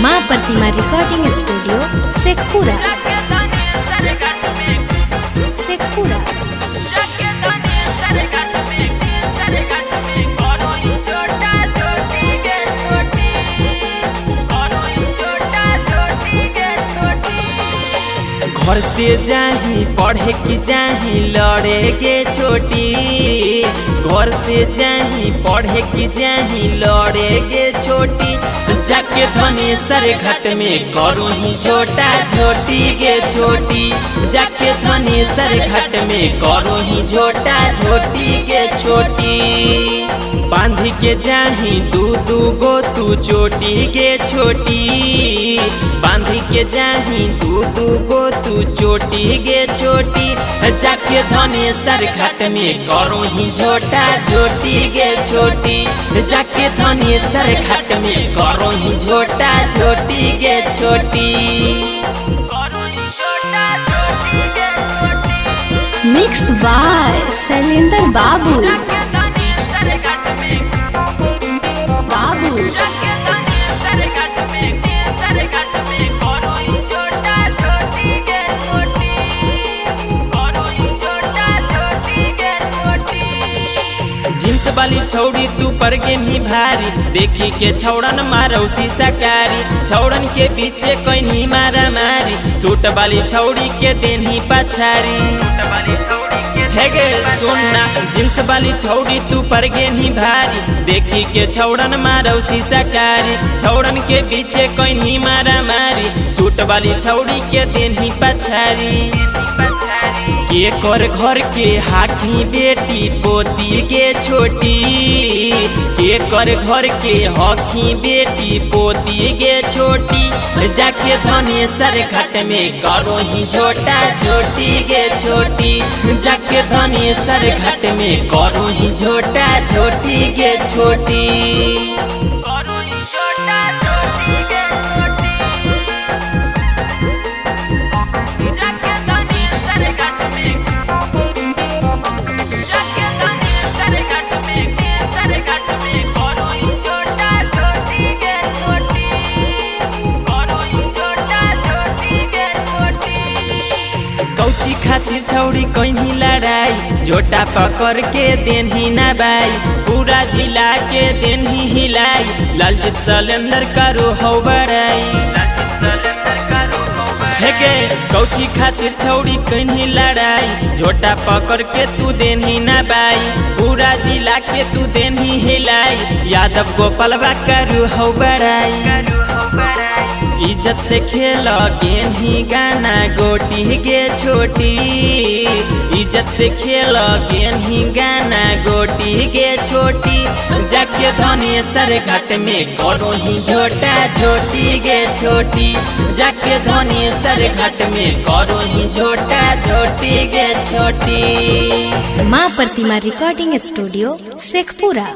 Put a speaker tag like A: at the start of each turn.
A: माँ प्रतिमा recording studio Sheikhpura.
B: घर से जाही पढ़े की जाही लड़े गे छोटी, घर से जाही पढ़े की जाही लड़े गे छोटी, जाके धनेसर घाट में करो ही झोटा झोटी गे छोटी, जाके धनेसर घाट में करो ही झोटा झोटी गे छोटी। बांध के जाही दू गो तू चोटी गे छोटी, बांध के जाही दू गो तू चोटी गे छोटी, जाके धनेसर घाट में करो ही झोटा झोटी गे छोटी, जाके धनेसर घाट में करो ही झोटा झोटी गे छोटी।
A: मिक्स बाय शैलेंद्र बाबू।
B: जींस वाली छौड़ी तू पर गे मी भारी, देखी के छौड़न मारो सकारी, छौड़न के पीछे कोई नहीं मारा मारी, सूट वाली छौड़ी के देनी पछारी। है गे सुनना जींस वाली छौड़ी तू पर गे मी भारी, देखी के छौड़न मारो सकारी, छौड़न के पीछे कोई नहीं मारा मारी, सूट वाली छौड़ी के देनी पछारी। के कर घर के हाथी बेटी पोती गे छोटी, के कर घर के हॉकी बेटी पोती गे छोटी, जाके धनेसर घाट में करो ही झोटा झोटी गे छोटी, जाके धनेसर घाट में करो ही झोटा झोटी गे छोटी। खातिर छौड़ी कहीं लड़ाई, झोटा पकड़ के देनी ना बाई, पूरा जिला के देनी हिलाई, लालजीत शैलेंद्र करो हो बड़ाई। है गे कौची खातिर छौड़ी कहीं लड़ाई, झोटा पकड़ के तू देनी ना बाई, पूरा जिला के तू देनी हिलाई, यादव गोपालवा करो हो बड़ाई। इज्जत से खेल गेनी गाना गोटी गे छोटी, इज्जत से खेल गेनी गाना गोटी गे छोटी, जाके धनेसर घाट में करो ही झोटा झोटी गे छोटी, जाके धनेसर घाट में करो ही झोटा झोटी गे छोटी।
A: माँ प्रतिमा रिकॉर्डिंग स्टूडियो शेखपुरा।